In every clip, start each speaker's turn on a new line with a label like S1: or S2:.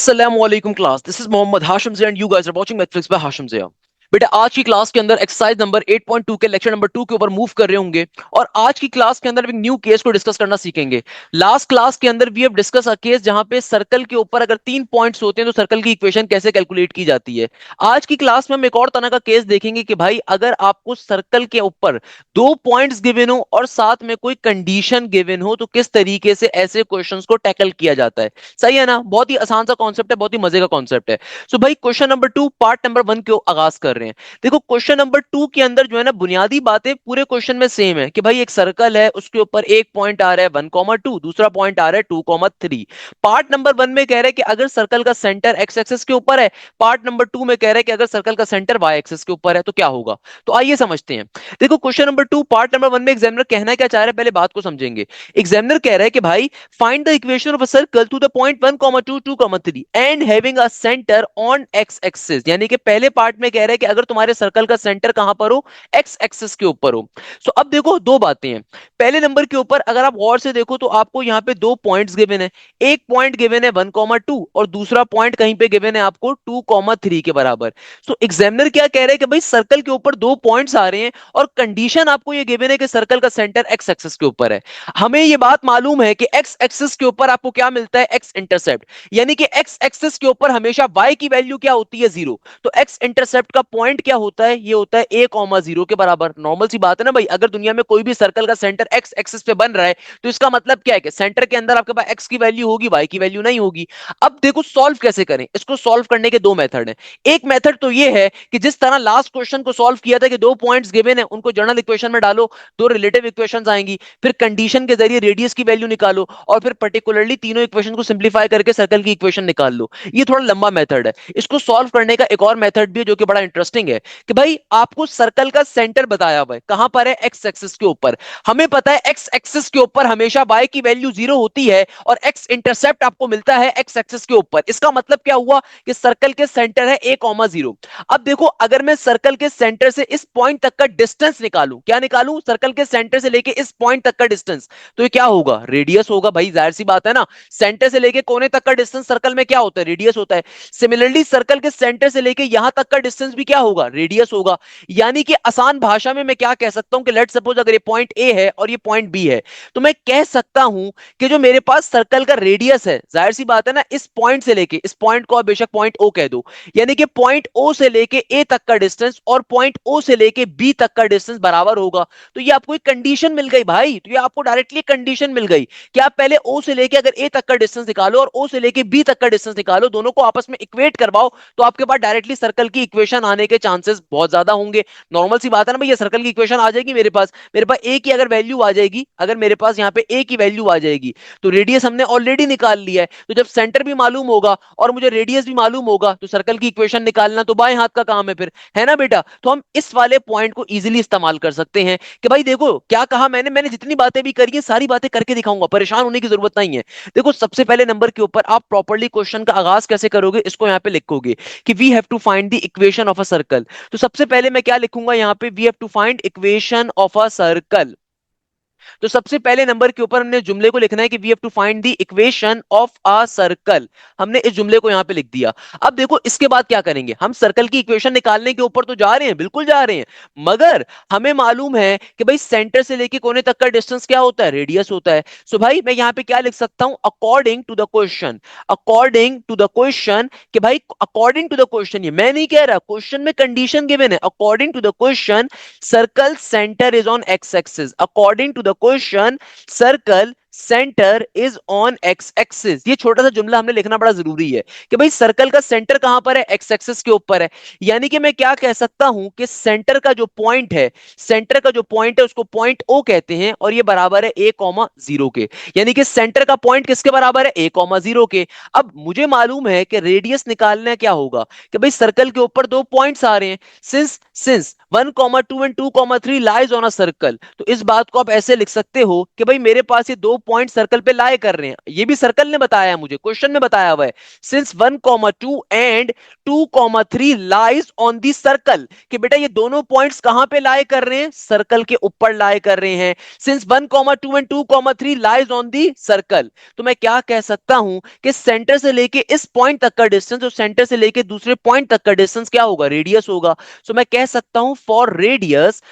S1: Assalamualaikum class. This is Mohammad Hashim Zia and you guys are watching Netflix by Hashim Zia. बेटा आज की class के अंदर exercise number 8.2 के lecture number 2 के ऊपर मूव कर रहे होंगे और आज की क्लास के अंदर एक न्यू केस को डिस्कस करना सीखेंगे। लास्ट क्लास के अंदर we have discuss a case जहां पे सर्कल के ऊपर अगर 3 पॉइंट्स होते हैं तो सर्कल की इक्वेशन कैसे कैलकुलेट की जाती है। आज की क्लास में हम एक और तरह का केस देखेंगे कि भाई अगर आपको सर्कल के ऊपर 2 पॉइंट्स गिवन हो और साथ में कोई कंडीशन गिवन हो तो किस तरीके से ऐसे क्वेश्चंस को टैकल किया जाता है। सही है ना, बहुत ही आसान सा कॉन्सेप्ट है, बहुत ही मजे का कॉन्सेप्ट है। सो भाई क्वेश्चन नंबर 2 पार्ट नंबर 1 को आगाज कर रहे हैं। देखो क्वेश्चन नंबर 2 के अंदर जो है ना बुनियादी बातें पूरे क्वेश्चन में सेम है कि भाई एक सर्कल है, उसके ऊपर एक पॉइंट आ रहा है 1,2, दूसरा पॉइंट आ रहा है 2,3। पार्ट नंबर 1 में कह रहा है कि अगर सर्कल का सेंटर एक्स एक्सिस के ऊपर है, पार्ट नंबर 2 में कह रहा है कि अगर सर्कल का सेंटर वाई एक्सिस के ऊपर है तो क्या होगा। तो आइए समझते हैं। देखो क्वेश्चन नंबर 2 पार्ट नंबर 1 में एग्जामिनर कहना क्या चाह रहा है, पहले बात को समझेंगे। एग्जामिनर कह रहा है कि भाई find the equation of a circle to the point 1,2, 2,3 and having a centre on x axis. यानी कि पहले पार्ट में कह रहा है कि अगर तुम्हारे सर्कल का सेंटर कहां पर हो, एक्स एक्सिस के ऊपर हो। सो अब देखो दो बातें हैं। पहले नंबर के ऊपर अगर आप गौर से देखो तो आपको यहां पे दो पॉइंट्स गिवन है। एक पॉइंट गिवन है 1,2 और दूसरा पॉइंट कहीं पे गिवन है आपको 2,3 के बराबर। सो एग्जामिनर क्या कह रहे हैं कि भाई सर्कल के ऊपर दो पॉइंट्स आ रहे हैं और कंडीशन आपको ये गिवन है कि सर्कल का सेंटर एक्स एक्सिस के ऊपर है। हमें ये बात मालूम है कि एक्स एक्सिस के ऊपर आपको क्या मिलता है, एक्स इंटरसेप्ट। यानी कि एक्स एक्सिस के ऊपर हमेशा वाई की वैल्यू क्या होती है, 0। तो एक्स इंटरसेप्ट का पॉइंट क्या होता है, ये होता है a,0 के बराबर। नॉर्मल सी बात है ना भाई, अगर दुनिया में कोई भी सर्कल का सेंटर एक्स एक्सिस पे बन रहा है तो इसका मतलब क्या है कि सेंटर के अंदर आपके पास एक्स की वैल्यू होगी, वाई की वैल्यू नहीं होगी। अब देखो सॉल्व कैसे करें, इसको सॉल्व करने के दो मेथड हैं। एक मेथड तो ये है कि जिस तरह लास्ट क्वेश्चन को सॉल्व किया था कि दो पॉइंट्स गिवन है उनको जनरल इक्वेशन में डालो, दो रिलेटिव इक्वेशंस आएंगी, फिर कंडीशन के जरिए रेडियस की वैल्यू निकालो और फिर पर्टिकुलरली तीनों इक्वेशन को सिंप्लीफाई करके सर्कल की इक्वेशन निकाल लो। ये थोड़ा लंबा मेथड है। इसको सॉल्व करने का एक और मेथड भी है जो कि बड़ा इंटरेस्टिंग है कि भाई आपको सर्कल का सेंटर बताया हुआ है कहां पर है, एक्स एक्सिस के ऊपर। हमें पता है एक्स एक्सिस के ऊपर हमेशा वाई की वैल्यू 0 होती है और एक्स इंटरसेप्ट आपको मिलता है एक्स एक्सिस के ऊपर। इसका मतलब क्या हुआ कि सर्कल के सेंटर है a,0। अब देखो अगर मैं सर्कल के सेंटर से इस पॉइंट तक का डिस्टेंस निकालूं, क्या निकालूं, सर्कल के सेंटर से लेके इस पॉइंट तक का डिस्टेंस, तो ये क्या होगा, रेडियस होगा। भाई जाहिर सी बात है ना, सेंटर से लेके कोने तक का डिस्टेंस सर्कल में क्या होता है, रेडियस होता है। सिमिलरली सर्कल के सेंटर से लेके यहां तक का डिस्टेंस भी क्या होगा, रेडियस होगा। यानी कि आसान भाषा में मैं क्या कह सकता हूं कि लेट सपोज अगर ये पॉइंट ए है और ये पॉइंट बी है तो मैं कह सकता हूं कि जो मेरे पास सर्कल का रेडियस है, जाहिर सी बात है ना, इस पॉइंट से लेके इस पॉइंट को आप बेशक पॉइंट ओ कह दो, यानी कि पॉइंट ओ से लेके ए तक का डिस्टेंस और पॉइंट ओ से लेके बी तक का डिस्टेंस बराबर होगा। तो ये आपको एक कंडीशन मिल गई भाई, तो ये आपको डायरेक्टली कंडीशन मिल गई कि आप पहले ओ से लेके अगर ए तक का डिस्टेंस निकालो और ओ से लेके बी तक का डिस्टेंस निकालो, दोनों को आपस में इक्वेट करवाओ तो आपके पास डायरेक्टली सर्कल की इक्वेशन आने के चांसेस बहुत ज्यादा होंगे। नॉर्मल सी बात है ना भैया, सर्कल की इक्वेशन आ जाएगी मेरे पास ए की अगर वैल्यू आ जाएगी, अगर मेरे पास यहाँ पे ए की वैल्यू आ जाएगी तो रेडियस हमने ऑलरेडी निकाल लिया है। तो जब सेंटर भी मालूम होगा और मुझे रेडियस भी मालूम होगा तो सर्कल की इक्वेशन निकालना तो बाएं हाथ का काम है फिर, है ना बेटा। तो हम इस वाले पॉइंट को इजीली इस्तेमाल कर सकते हैं कि भाई देखो क्या कहा मैंने जितनी बातें भी करी है सारी बातें करके दिखाऊंगा, परेशान होने की जरूरत नहीं है। देखो सबसे पहले नंबर के ऊपर आप प्रॉपर्ली क्वेश्चन का आगाज कैसे करोगे, इसको यहां पे लिखोगे कि we have to find the equation of a circle. तो सबसे पहले मैं क्या लिखूंगा यहां पे, we have to find equation of a circle. तो सबसे पहले नंबर के ऊपर हमने जुमले को लिखना है कि we have to find the equation of a circle. हमने इस जुमले को यहां पे लिख दिया। अब देखो इसके बाद क्या करेंगे, हम सर्कल की इक्वेशन निकालने के ऊपर तो जा रहे हैं, बिल्कुल जा रहे हैं, मगर हमें मालूम है कि भाई सेंटर से लेके कोने तक का डिस्टेंस क्या होता है, रेडियस होता है। सो भाई मैं यहां पे क्या लिख सकता हूं, according to the question, according to the question, कि भाई अकॉर्डिंग टू द क्वेश्चन, ये मैं नहीं कह रहा, क्वेश्चन में कंडीशन गिवन है, according to the question circle centre is on x axis, according to the question circle centre is on x axis. ये छोटा सा जुमला हमने लिखना बड़ा जरूरी है कि भाई सर्कल का सेंटर कहां पर है, एक्स एक्सिस के ऊपर है। यानी कि मैं क्या कह सकता हूं कि सेंटर का जो पॉइंट है, सेंटर का जो पॉइंट है उसको पॉइंट ओ कहते हैं और ये बराबर है a,0 के। यानी कि सेंटर का पॉइंट किसके बराबर है, a,0 के। अब मुझे मालूम है कि रेडियस निकालना क्या होगा कि भाई सर्कल के ऊपर दो पॉइंट्स आ रहे हैं, since 1,2 and 2,3 lies on a circle, तो इस बात को आप ऐसे लिख सकते हो कि भाई मेरे पास ये दो पॉइंट सर्कल पे लाए कर रहे हैं, ये भी सर्कल ने बताया मुझे, क्वेश्चन में बताया हुआ है। Since 1,2 and 2,3 lies on the circle, कि बेटा ये दोनों पॉइंट्स कहां पे लाए कर रहे हैं, सर्कल के ऊपर लाए कर रहे हैं। Since 1,2 and 2,3 lies on the circle, तो मैं क्या कह सकता हूं कि सेंटर से लेके इस पॉइंट तक का डिस्टेंस और सेंटर से लेके दूसरे पॉइंट तक का डिस्टेंस क्या होगा, रेडियस होगा। सो मैं कह सकता हूं फॉर रेडियस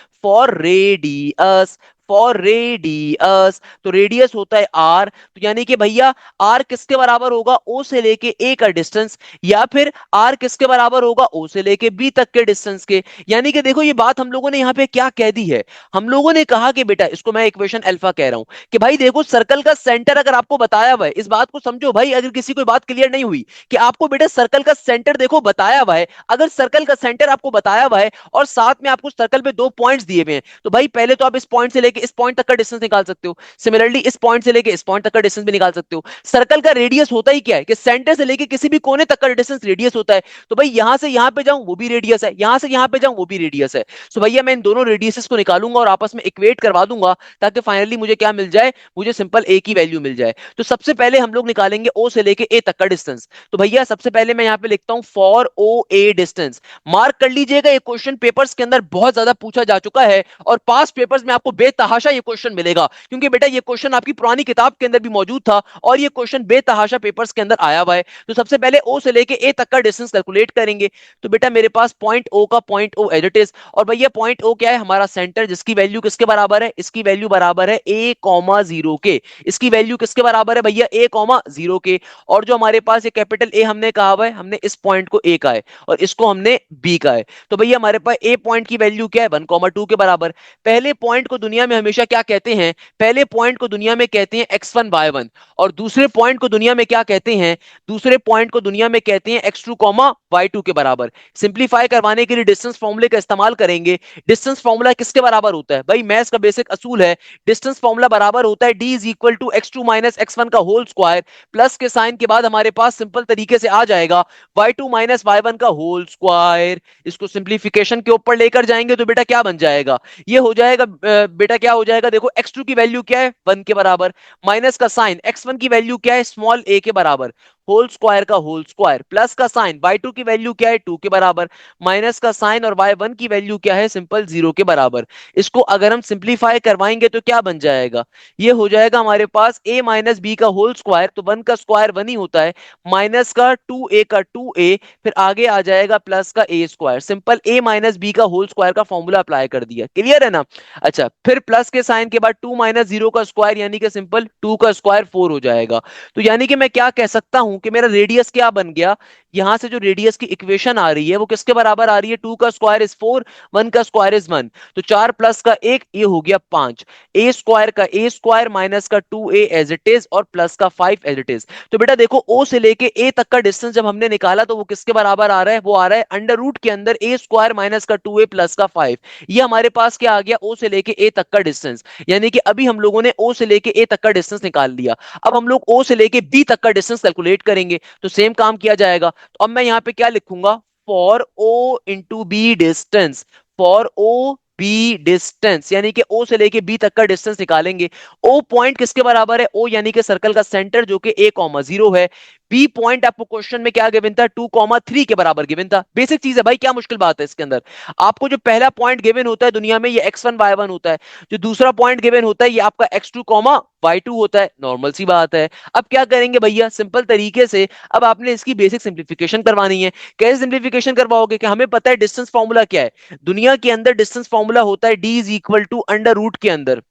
S1: तो रेडियस होता है आर, तो यानी कि भैया आर किसके बराबर होगा, ओ से लेके ए का डिस्टेंस, या फिर आर किसके बराबर होगा, ओ से लेके बी तक के डिस्टेंस के। यानी कि देखो ये बात हम लोगों ने यहां पे क्या कह दी है, हम लोगों ने कहा कि बेटा इसको मैं इक्वेशन अल्फा कह रहा हूं कि भाई देखो सर्कल का सेंटर अगर आपको बताया हुआ है, इस बात को समझो भाई, अगर किसी को बात क्लियर नहीं हुई कि आपको बेटा सर्कल का सेंटर देखो बताया हुआ है, अगर सर्कल का सेंटर आपको बताया हुआ है और साथ में आपको सर्कल पे दो पॉइंट्स दिए हुए हैं, तो भाई पहले तो आप इस पॉइंट से लेके इस पॉइंट तक का डिस्टेंस निकाल सकते हो, सिमिलरली इस पॉइंट से लेके इस पॉइंट तक का डिस्टेंस भी निकाल सकते हो। सर्कल का रेडियस होता ही क्या है कि सेंटर से लेके किसी भी कोने तक का डिस्टेंस रेडियस होता है, तो भाई यहां से यहां पे जाऊं वो भी रेडियस है, यहां से यहां पे जाऊं वो भी रेडियस है। सो भैया मैं इन दोनों रेडियसेस को निकालूंगा और आपस में इक्वेट करवा दूंगा, ताकि फाइनली मुझे क्या मिल जाए, मुझे सिंपल ए की वैल्यू मिल जाए। तो सबसे पहले हम लोग निकालेंगे ओ से लेके ए तक का डिस्टेंस। तो भैया सबसे पहले मैं यहां पे लिखता हूं for O A distance. Mark कर लीजिएगा, ये क्वेश्चन पेपर्स के अंदर बहुत ज्यादा पूछा जा चुका है और पास्ट पेपर्स में आपको बेतहाशा ये क्वेश्चन मिलेगा, क्योंकि बेटा ये क्वेश्चन आपकी पुरानी किताब के अंदर भी मौजूद था और ये क्वेश्चन बेतहाशा पेपर्स के अंदर आया हुआ है। तो सबसे पहले ओ से लेके ए तक का डिस्टेंस कैलकुलेट करेंगे। तो बेटा मेरे पास पॉइंट ओ का point O as it is, और भैया पॉइंट ओ क्या है, हमारा सेंटर, जिसकी वैल्यू किसके बराबर है, इसकी वैल्यू बराबर है ए कॉमा जीरो के। इसकी वैल्यू किसके बराबर है भैया, ए कॉमा जीरो के। और जो हमारे पास ये कैपिटल ए हमने कहा हुआ है, हमने इस पॉइंट को ए का है और इसको हमने बी का है। तो भैया हमारे पास ए पॉइंट की वैल्यू क्या है, 1,2 के बराबर। पहले पॉइंट को दुनिया में हमेशा क्या कहते हैं, पहले पॉइंट को दुनिया में कहते हैं x1 y1, और दूसरे पॉइंट को दुनिया में क्या कहते हैं, दूसरे पॉइंट को दुनिया में कहते हैं x2 कॉमा y2 के बराबर। सिंप्लीफाई करवाने के लिए डिस्टेंस फॉर्मूले का इस्तेमाल करेंगे। डिस्टेंस फॉर्मूला किसके बराबर होता है भाई, मैथ्स का बेसिक असूल है, डिस्टेंस फॉर्मूला बराबर होता है d is equal to x2 minus x1 का होल स्क्वायर, प्लस के साइन के बाद हमारे पास सिंपल तरीके से आ जाएगा y2 माइनस y1 का होल स्क्वायर। इसको सिंप्लीफिकेशन के ऊपर लेकर जाएंगे तो बेटा क्या बन जाएगा, ये हो जाएगा बेटा क्या हो जाएगा, देखो x2 की वैल्यू क्या है 1 के बराबर, माइनस का साइन x1 की वैल्यू क्या है स्मॉल a के बराबर, होल स्क्वायर का होल स्क्वायर, प्लस का साइन y2 की वैल्यू क्या है 2 के बराबर, माइनस का साइन और y1 की वैल्यू क्या है सिंपल 0 के बराबर। इसको अगर हम सिंप्लीफाई करवाएंगे तो क्या बन जाएगा, ये हो जाएगा हमारे पास a माइनस बी का होल स्क्वायर, तो 1 का स्क्वायर 1 ही होता है, माइनस का 2a का 2a, फिर आगे आ जाएगा प्लस का a square, simple a minus B का होल स्क्वायर का फॉर्मूला अप्लाई कर दिया। क्लियर है ना। अच्छा फिर प्लस के साइन के बाद 2 माइनस 0 का स्क्वायर यानी कि सिंपल 2 का स्क्वायर 4 हो जाएगा। तो यानी कि मैं क्या कह सकता हूं कि मेरा रेडियस क्या बन गया, यहां से जो रेडियस की इक्वेशन आ रही है वो किसके बराबर आ रही है, 2 का स्क्वायर इज 4, 1 का स्क्वायर इज 1, तो 4 प्लस का 1 ये हो गया 5, ए स्क्वायर का ए स्क्वायर माइनस का 2a एज इट इज और प्लस का 5 एज इट इज। तो बेटा देखो ओ से लेके ए तक का डिस्टेंस जब हमने निकाला तो वो किसके बराबर आ रहा है, वो आ रहा है अंडर रूट के अंदर ए स्क्वायर माइनस का 2a प्लस का 5। ये हमारे पास क्या आ गया, ओ से लेके ए तक का डिस्टेंस, यानी कि अभी हम लोगों ने ओ से लेके ए तक का डिस्टेंस निकाल लिया। अब हम लोग ओ से लेके बी तक का डिस्टेंस कैलकुलेट करेंगे, तो सेम काम किया जाएगा। तो अब मैं यहां पे क्या लिखूंगा, for O into B distance, for O B distance, यानी कि ओ से लेके बी तक का डिस्टेंस निकालेंगे। ओ पॉइंट किसके बराबर है, ओ यानी कि सर्कल का सेंटर जो कि a कॉमा 0 है, बी पॉइंट आपको क्वेश्चन में क्या गिवन था 2,3 के बराबर गिवन था। बेसिक चीज है भाई, क्या मुश्किल बात है इसके अंदर। आपको जो पहला पॉइंट गिवन होता है दुनिया में ये x1 y1 होता है, जो दूसरा पॉइंट गिवन होता है ये आपका x2 y2 होता है, नॉर्मल सी बात है। अब क्या करेंगे भैया, सिंपल तरीके से अब आपने इसकी बेसिक सिंप्लीफिकेशन करवानी है। कैसे सिंप्लीफिकेशन करवाओगे, कि हमें पता है डिस्टेंस फॉर्मूला क्या है, दुनिया के अंदर डिस्टेंस फॉर्मूला होता है d is equal to under root के अंदर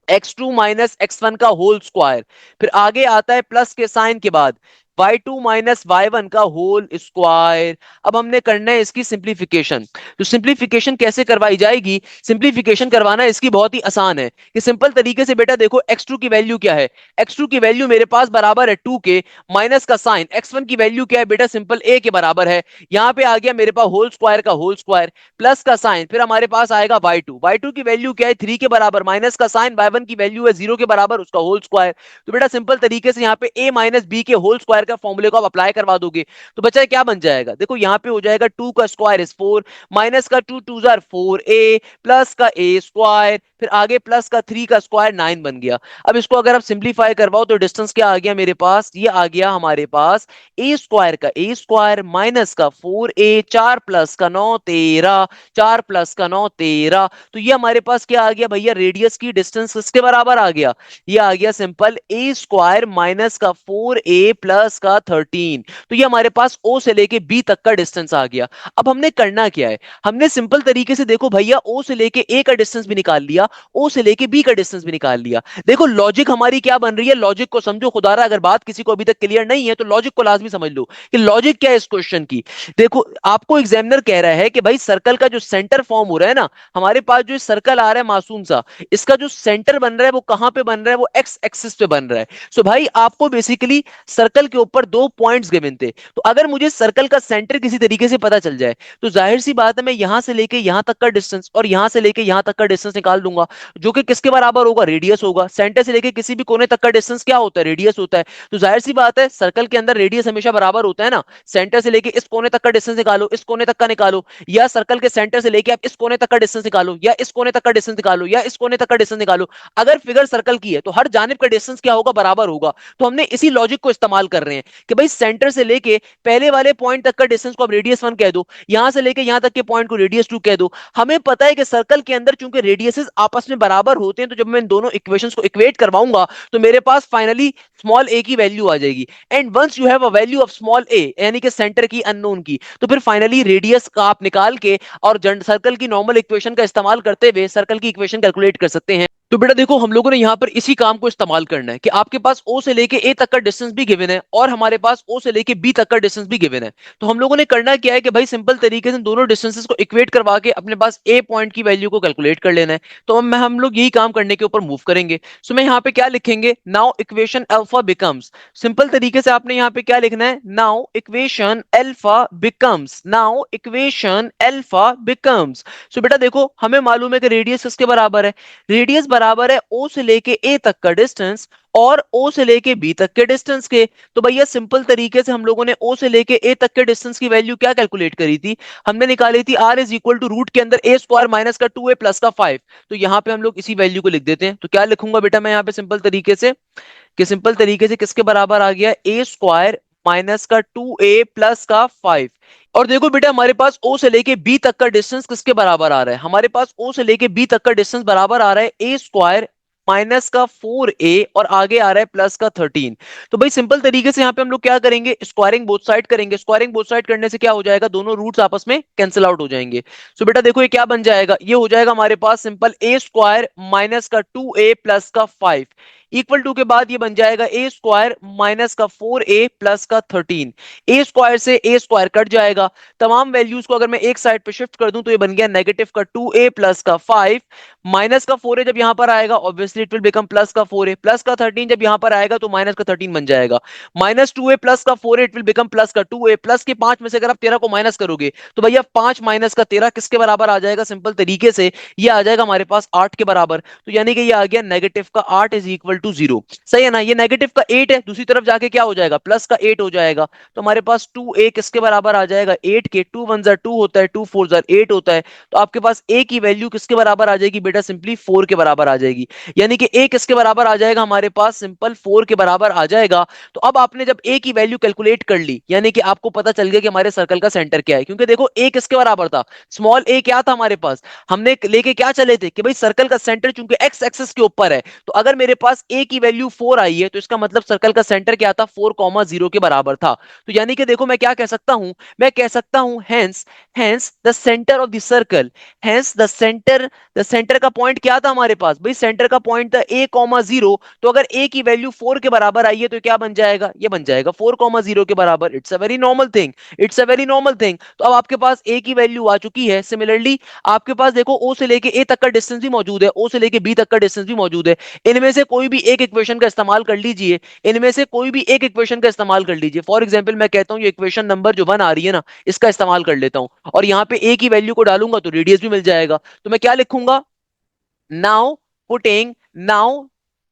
S1: x2 माइनस x1 का होल स्क्वायर, फिर आगे आता है प्लस के साइन के बाद y2 माइनस y1 का होल स्क्वायर। अब हमने करना है इसकी सिंप्लीफिकेशन। तो सिंप्लीफिकेशन कैसे करवाई जाएगी, सिंप्लीफिकेशन करवाना इसकी बहुत ही आसान है कि सिंपल तरीके से बेटा देखो x2 की वैल्यू क्या है, x2 की वैल्यू मेरे पास बराबर है 2 के, माइनस का साइन x1 की वैल्यू क्या है बेटा सिंपल a के बराबर है, यहां पे आ गया मेरे पास होल स्क्वायर का होल स्क्वायर, प्लस का साइन, फिर हमारे पास आएगा y2 की वैल्यू क्या है 3 के बराबर, माइनस का साइन y1 की वैल्यू है 0 के बराबर उसका होल स्क्वायर। तो बेटा सिंपल तरीके से यहाँ पे a माइनस बी के होल स्क्वायर स्क्वायर का फॉर्मूले को आप अप्लाई करवा दोगे तो बच्चा क्या बन जाएगा, देखो यहाँ पे हो जाएगा 2 का स्क्वायर इज 4, माइनस का 2 टू जार 4a, प्लस का a स्क्वायर, फिर आगे प्लस का 3 का स्क्वायर 9 बन गया। अब इसको अगर आप सिंप्लीफाई करवाओ तो डिस्टेंस क्या आ गया मेरे पास, ये आ गया हमारे पास ए स्क्वायर का ए स्क्वायर माइनस का 4a, 4 प्लस का 9 13, 4 प्लस का 9 13। तो ये हमारे पास क्या आ गया भैया, रेडियस की डिस्टेंस किसके बराबर आ गया, ये आ गया सिंपल ए स्क्वायर माइनस का 4a प्लस का 13। तो ये हमारे पास ओ से लेके बी तक का डिस्टेंस आ गया। अब हमने करना क्या है, हमने सिंपल तरीके से देखो भैया ओ से लेके ए का डिस्टेंस भी निकाल लिया, ओ से लेके बी का डिस्टेंस भी निकाल लिया। देखो लॉजिक हमारी क्या बन रही है, लॉजिक को समझो खुदारा, अगर बात किसी को अभी तक क्लियर नहीं है तो लॉजिक को लाजमी समझ लो कि लॉजिक क्या है इस क्वेश्चन की। देखो आपको एग्जामिनर कह रहा है कि भाई सर्कल का जो सेंटर फॉर्म हो रहा है ना, हमारे पास जो सर्कल आ रहा है मासूम सा, इसका जो सेंटर बन रहा है वो कहां पे बन रहा है, वो एक्स एक्सिस पे बन रहा है। सो भाई आपको बेसिकली सर्कल के ऊपर दो पॉइंट्स गिवन थे, तो अगर मुझे सर्कल का सेंटर किसी तरीके से पता चल जाए तो जाहिर सी बात है मैं यहां से लेके यहां तक का डिस्टेंस और यहां से लेके यहां तक का डिस्टेंस निकाल दूंगा, जो कि किसके बराबर होगा, रेडियस होगा। सेंटर से लेके किसी भी कोने तक का डिस्टेंस क्या होता है, रेडियस होता है। तो जाहिर सी बात है सर्कल के अंदर रेडियस हमेशा बराबर होता है ना, सेंटर से लेके इस कोने तक का डिस्टेंस निकालो, इस कोने तक का निकालो, या सर्कल के सेंटर से लेके आप इस कोने तक का डिस्टेंस निकालो, या इस कोने तक का डिस्टेंस निकालो, या इस कोने तक का डिस्टेंस निकालो, अगर फिगर सर्कल की है तो हर जानिब का डिस्टेंस क्या होगा, बराबर होगा। तो हमने इसी लॉजिक को इस्तेमाल कर रहे हैं कि भाई सेंटर से लेके पहले वाले पॉइंट तक का डिस्टेंस को आप रेडियस 1 कह दो, यहां से लेके यहां तक के पॉइंट को रेडियस 2 कह दो। हमें पता है कि सर्कल के अंदर चूंकि रेडियसेस आपस में बराबर होते हैं, तो जब मैं इन दोनों इक्वेशंस को इक्वेट करवाऊंगा तो मेरे पास फाइनली स्मॉल ए की वैल्यू आ जाएगी। And once you have a value of small a यानी कि सेंटर की अननोन की, तो फिर फाइनली रेडियस का आप निकाल के और सर्कल की नॉर्मल इक्वेशन का इस्तेमाल करते हुए सर्कल की इक्वेशन कैलकुलेट कर सकते हैं। तो बेटा देखो हम लोगों ने यहां पर इसी काम को इस्तेमाल करना है कि आपके पास ओ से लेके ए तक का डिस्टेंस भी गिवन है और हमारे पास ओ से लेके बी तक का डिस्टेंस भी गिवन है। तो हम लोगों ने करना क्या है कि भाई सिंपल तरीके से दोनों डिस्टेंसेस को इक्वेट करवा के अपने पास ए पॉइंट की वैल्यू को कैलकुलेट कर लेना है। तो हम लोग यही काम करने के ऊपर मूव करेंगे। सो मैं यहाँ पे क्या लिखेंगे, now equation alpha becomes, simple तरीके से आपने यहाँ पे क्या लिखना है, now equation alpha becomes, now equation alpha becomes. So बेटा देखो हमें मालूम है कि रेडियस किसके बराबर है, रेडियस बराबर है ओ से लेके ए तक का डिस्टेंस और ओ से लेके बी तक के डिस्टेंस के। तो भैया सिंपल तरीके से हम लोगों ने ओ से लेके ए तक के डिस्टेंस की वैल्यू क्या कैलकुलेट करी थी, हमने निकाली थी R is equal to root के अंदर ए स्क्वायर माइनस का 2a प्लस का 5। तो यहां पे हम लोग इसी वैल्यू को लिख देते हैं। तो क्या लिखूंगा बेटा मैं यहाँ पे सिंपल तरीके से, कि सिंपल तरीके से किसके बराबर आ गया, ए स्क्वायर माइनस का 2a प्लस का 5। और देखो बेटा हमारे पास ओ से लेके बी तक का डिस्टेंस किसके बराबर आ रहा है, हमारे पास ओ से लेके बी तक का डिस्टेंस बराबर आ रहा है ए स्क्वायर माइनस का 4a और आगे आ रहा है प्लस का 13। तो भाई सिंपल तरीके से यहाँ पे हम लोग क्या करेंगे, स्क्वायरिंग बोथ साइड करेंगे। स्क्वायरिंग बोथ साइड करने से क्या हो जाएगा, दोनों रूट्स आपस में कैंसिल आउट हो जाएंगे। सो बेटा देखो ये क्या बन जाएगा, ये हो जाएगा हमारे पास सिंपल ए स्क्वायर माइनस का 2a प्लस का 5 इक्वल टू के बाद ये बन जाएगा ए स्क्वायर माइनस का 4a प्लस का 13। ए स्क्वायर से ए स्क्वायर कट जाएगा, तमाम वैल्यूज को अगर मैं एक साइड पे शिफ्ट कर दूं तो ये बन गया नेगेटिव का 2a प्लस का 5 माइनस का 4a जब यहां पर आएगा obviously it will become plus का 4a प्लस का 13 जब यहां पर आएगा तो माइनस का 13 बन जाएगा, माइनस 2a प्लस का 4a it will become plus का 2a प्लस के 5 में से अगर आप 13 को माइनस करोगे तो भैया 5 माइनस का 13 किसके बराबर आ जाएगा, सिंपल तरीके से ये आ जाएगा हमारे पास 8 के बराबर। तो यानी कि ये आ गया नेगेटिव का 8 इज इक्वल टू 0। सही है ना, ये नेगेटिव का 8 है, दूसरी तरफ जाके क्या हो जाएगा, प्लस का 8 हो जाएगा। तो हमारे पास 2a किसके बराबर आ जाएगा, 8 के, 2 1 2 होता है, 2 4 8 होता है। तो आपके पास a की वैल्यू किसके बराबर आ जाएगी बेटा, सिंपली 4 के बराबर आ जाएगी। यानी कि a किसके बराबर आ जाएगा, हमारे पास सिंपल 4 के बराबर आ जाएगा। तो अब आपने जब a की वैल्यू कैलकुलेट कर ली यानी कि आपको पता चल गया कि हमारे सर्कल का सेंटर क्या है, क्योंकि देखो a किसके बराबर था, स्मॉल a क्या था हमारे पास, हमने लेके क्या चले थे कि भाई सर्कल का सेंटर चूंकि x एक्सिस के ऊपर है, तो अगर मेरे पास a की वैल्यू 4 आई है तो इसका मतलब सर्कल का सेंटर क्या था, 4,0 के बराबर था। तो यानी कि देखो मैं क्या कह सकता हूं, मैं कह सकता हूं hence hence the centre of the circle, hence the centre का पॉइंट क्या था हमारे पास, भाई सेंटर का पॉइंट था a,0। तो अगर a की वैल्यू 4 के बराबर आई है तो क्या बन जाएगा, ये बन जाएगा 4,0 के बराबर। It's a very normal thing, it's a very normal thing. तो अब आपके पास a की वैल्यू आ चुकी है। सिमिलरली आपके पास देखो o से लेके a तक का डिस्टेंस भी मौजूद है, o से लेके b तक का डिस्टेंस भी मौजूद है। इनमें से कोई भी एक इक्वेशन का इस्तेमाल कर लीजिए, इनमें से कोई भी एक इक्वेशन का इस्तेमाल कर लीजिए। फॉर एग्जांपल मैं कहता हूं ये इक्वेशन नंबर जो 1 आ रही है ना, इसका इस्तेमाल कर लेता हूं और यहां पे a की वैल्यू को डालूंगा तो रेडियस भी मिल जाएगा। तो मैं क्या लिखूंगा, now putting now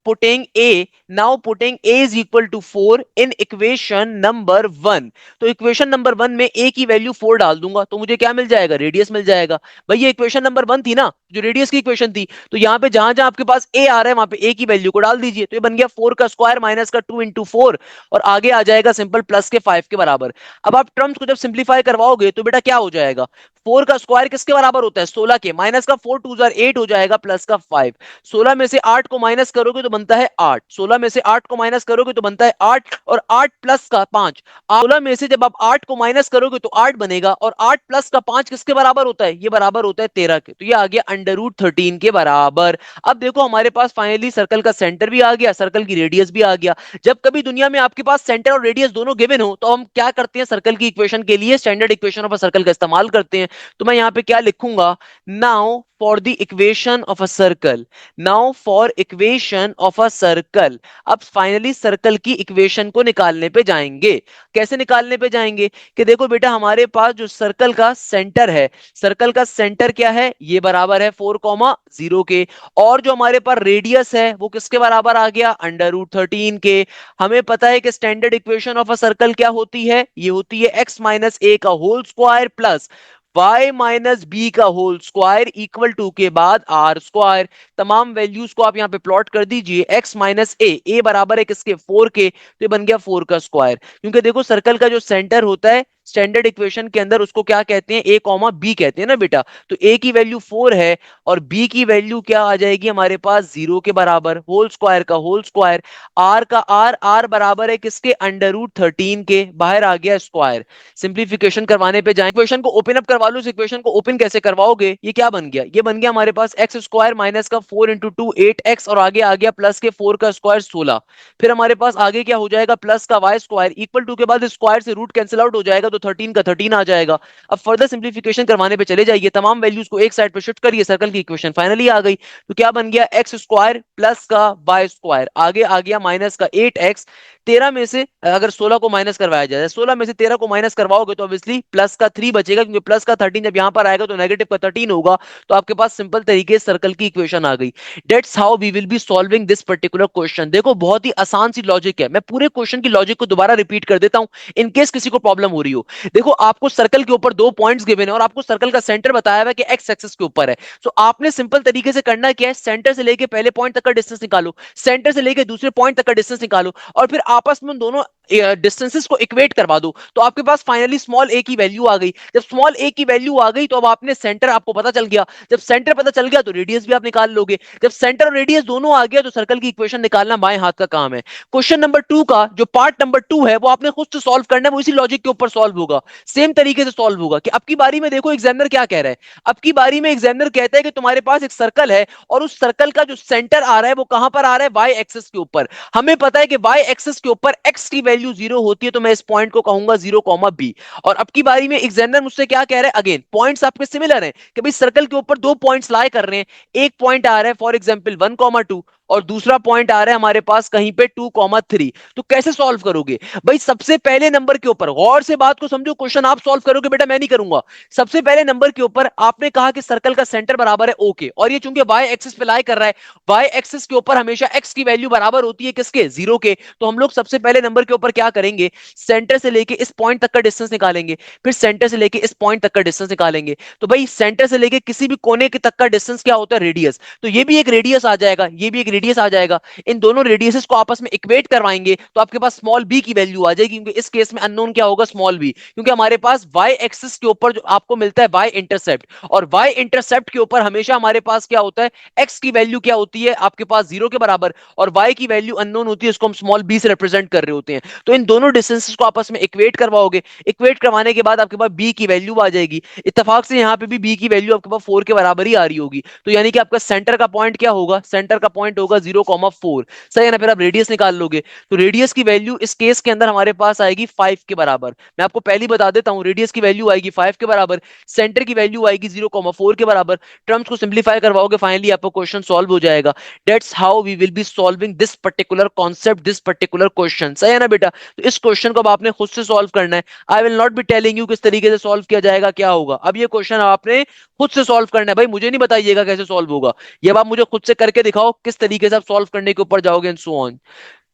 S1: putting a now putting a is equal to 4 in equation number 1। तो इक्वेशन नंबर 1 में a की वैल्यू 4 डाल दूंगा तो मुझे क्या मिल जाएगा, रेडियस मिल जाएगा। भाई ये इक्वेशन नंबर 1 थी ना, जो रेडियस की इक्वेशन थी, तो यहां पे जहां जहां आपके पास a आ रहा है वहां पे a की वैल्यू को डाल दीजिए, तो ये बन गया 4 का स्क्वायर माइनस का 2 इंटू 4, और आगे आ जाएगा सिंपल प्लस के 5 के बराबर। अब आप टर्म्स को जब सिंप्लीफाई करवाओगे तो बेटा क्या हो जाएगा, 4 का स्क्वायर किसके बराबर होता है, 16 के, माइनस का 4 टू 8 हो जाएगा, प्लस का 5। 16 में से 8 को माइनस करोगे तो बनता है 8, 16 में से 8 को माइनस करोगे तो बनता है 8, और 8 प्लस का 5, 16 में से जब आप 8 को माइनस करोगे तो 8 बनेगा, और 8 प्लस का 5 किसके बराबर होता है, ये बराबर होता है 13 के, तो ये आ गया √13 के बराबर। अब देखो हमारे पास फाइनली सर्कल का सेंटर भी आ गया, सर्कल की रेडियस भी आ गया। जब कभी दुनिया में आपके पास सेंटर और रेडियस दोनों गिवन हो तो हम क्या करते हैं, सर्कल की इक्वेशन के लिए standard equation of a circle का इस्तेमाल करते हैं। तो मैं यहां पे क्या लिखूंगा, now for the equation of a circle, now for equation of a circle. अब फाइनली सर्कल की इक्वेशन को निकालने पे जाएंगे। कैसे निकालने पे जाएंगे, कि देखो बेटा हमारे पास जो सर्कल का सेंटर है, सर्कल का सेंटर क्या है, ये बराबर है 4,0 के, और जो हमारे पास रेडियस है वो किसके बराबर आ गया, √13 के। हमें पता है कि standard equation of a circle क्या होती है, ये होती है x माइनस ए का whole square plus y minus B का होल स्क्वायर इक्वल टू के बाद आर स्क्वायर। तमाम वैल्यूज को आप यहां पे प्लॉट कर दीजिए, x माइनस ए बराबर है किसके, 4 के, तो ये बन गया 4 का स्क्वायर। क्योंकि देखो सर्कल का जो सेंटर होता है स्टैंडर्ड इक्वेशन के अंदर उसको क्या कहते हैं, ए कॉमा बी कहते हैं ना बेटा, तो ए की वैल्यू 4 है और बी की वैल्यू क्या आ जाएगी हमारे पास, 0 के बराबर, होल स्क्वायर का होल स्क्वायर, आर का आर बराबर है किसके, √13 के, बाहर आ गया स्क्वायर। सिंप्लीफिकेशन करवाने पे जाएं, इक्वेशन को ओपन अप करवा लो। इस इक्वेशन को ओपन कैसे करवाओगे, ये क्या बन गया, ये बन गया हमारे पास एक्स स्क्वायर माइनस का 4 इंटू 2 8x, और आगे आ गया प्लस के 4 का स्क्वायर 16। फिर हमारे पास आगे क्या हो जाएगा, प्लस का वाई स्क्वायर इक्वल टू के बाद स्क्वायर से रूट कैंसिल आउट हो जाएगा, तो 13 का 13 आ जाएगा। अब फर्दर सिंप्लीफिकेशन करवाने पे चले जाइए, तमाम वैल्यूज को एक साइड पे शिफ्ट करिए, सर्कल की इक्वेशन फाइनली आ गई। तो क्या बन गया, एक्स स्क्वायर प्लस का वाई स्क्वायर, आगे आ गया माइनस का 8x। 13 में से अगर 16 को माइनस करवाया जाए, 16 में से 13 को माइनस करवाओगे तो ऑब्वियसली प्लस का 3 बचेगा, क्योंकि प्लस का 13 जब यहां पर आएगा तो नेगेटिव का 13 होगा। तो आपके पास सिंपल तरीके से सर्कल की इक्वेशन आ गई। That's how we will be solving this particular question. देखो बहुत ही आसान सी लॉजिक है, मैं पूरे क्वेश्चन की लॉजिक को दोबारा रिपीट कर देता हूं इन केस किसी को प्रॉब्लम हो रही हो। देखो आपको सर्कल के ऊपर 2 पॉइंट्स गिवन है और आपको सर्कल का सेंटर बताया हुआ है कि एक्स एक्सिस के ऊपर है। तो आपने सिंपल तरीके से करना क्या है, सेंटर से लेके पहले पॉइंट तक का डिस्टेंस निकालो, सेंटर से लेके दूसरे पॉइंट तक का डिस्टेंस निकालो, और फिर आपस में दोनों डिस्टेंसेस को इक्वेट करवा दो, तो आपके पास फाइनली स्मॉल ए की वैल्यू आ गई। जब स्मॉल ए की वैल्यू आ गई तो अब आपने सेंटर आपको पता चल गया, जब सेंटर पता चल गया तो रेडियस भी आप निकाल लोगे। जब सेंटर और रेडियस दोनों आ गया तो सर्कल की इक्वेशन निकालना बाएं हाथ का काम है। क्वेश्चन नंबर 2 का जो पार्ट नंबर 2 है वो आपने खुद से सॉल्व करना है, वो इसी लॉजिक के ऊपर सॉल्व होगा, सेम तरीके से सॉल्व होगा। कि अब की बारी में देखो एग्जामिनर क्या कह रहा है, अब की बारी में एग्जामिनर कहता है कि तुम्हारे पास एक सर्कल है और उस सर्कल का जो सेंटर आ रहा है वो कहां पर आ रहा है, वाई एक्सिस के ऊपर। हमें पता है कि वाई एक्सिस के ऊपर एक्स की वैल्यू 0 होती है, तो मैं इस पॉइंट को कहूंगा 0,b। और अब की बारी में एग्जामिनर मुझसे क्या कह रहा है, अगेन पॉइंट्स आपके सिमिलर हैं कि भाई सर्कल के ऊपर 2 पॉइंट्स लाई कर रहे हैं, एक पॉइंट आ रहा है फॉर एग्जांपल 1,2 और दूसरा पॉइंट आ रहा है हमारे पास कहीं पे 2,3। तो कैसे सॉल्व करोगे भाई, सबसे पहले नंबर के ऊपर गौर से बात को समझो, क्वेश्चन आप सॉल्व करोगे बेटा, मैं नहीं करूंगा। सबसे पहले नंबर के ऊपर आपने कहा कि सर्कल का सेंटर बराबर है ओके, और ये चूंकि वाई एक्सिस पे लाई कर रहा है, वाई एक्सिस के ऊपर हमेशा एक्स की वैल्यू बराबर होती है किसके, 0 के। तो हम लोग सबसे पहले नंबर के ऊपर क्या करेंगे, सेंटर से लेके इस पॉइंट तक का डिस्टेंस निकालेंगे, फिर सेंटर से लेके इस पॉइंट तक का डिस्टेंस निकालेंगे। तो भाई सेंटर से लेके किसी भी कोने के तक का डिस्टेंस क्या होता है, रेडियस। तो ये भी एक रेडियस आ जाएगा, ये भी एक रेडियस आ जाएगा। इन दोनों रेडियसेस को आपस में इक्वेट करवाएंगे तो आपके पास स्मॉल बी की वैल्यू आ जाएगी, क्योंकि इस केस में अननोन क्या होगा, स्मॉल बी, क्योंकि हमारे पास वाई एक्सिस के ऊपर जो आपको मिलता है वाई इंटरसेप्ट, और वाई इंटरसेप्ट के ऊपर हमेशा हमारे पास क्या होता है, एक्स की वैल्यू क्या होती है आपके पास 0 के बराबर, और वाई की वैल्यू अननोन होती है, इसको हम स्मॉल बी से रिप्रेजेंट कर रहे होते हैं। तो इन दोनों डिस्टेंसेस को आपस में इक्वेट करवाओगे, इक्वेट करवाने के बाद आपके पास बी की वैल्यू आ जाएगी। इत्तेफाक से यहाँ पे भी बी की वैल्यू आपके पास 4 के बराबर ही आ रही होगी, तो यानी कि आपका सेंटर का पॉइंट क्या होगा, सेंटर का पॉइंट होगा 0,4। सही है ना, फिर आप रेडियस निकाल लोगे, तो रेडियस की वैल्यू इस केस के अंदर हमारे पास आएगी 5 के बराबर। मैं आपको पहले बता देता हूं, रेडियस की वैल्यू आएगी 5 के बराबर, सेंटर की वैल्यू आएगी 0,4 के बराबर। टर्म्स को सिंप्लीफाई करवाओगे, फाइनली आपका क्वेश्चन सॉल्व हो जाएगा। That's how we will be solving this particular concept, this particular question. सही है ना बेटा, तो इस क्वेश्चन को अब आपने खुद से सॉल्व करना है। I will not be telling you किस तरीके से सॉल्व किया जाएगा, क्या होगा। अब ये क्वेश्चन आपने खुद से सॉल्व करना है, भाई मुझे नहीं बताइएगा कैसे सॉल्व होगा, ये अब आप मुझे खुद से करके दिखाओ किस तरीके तरीके से आप सॉल्व करने के ऊपर जाओगे एंड सो ऑन।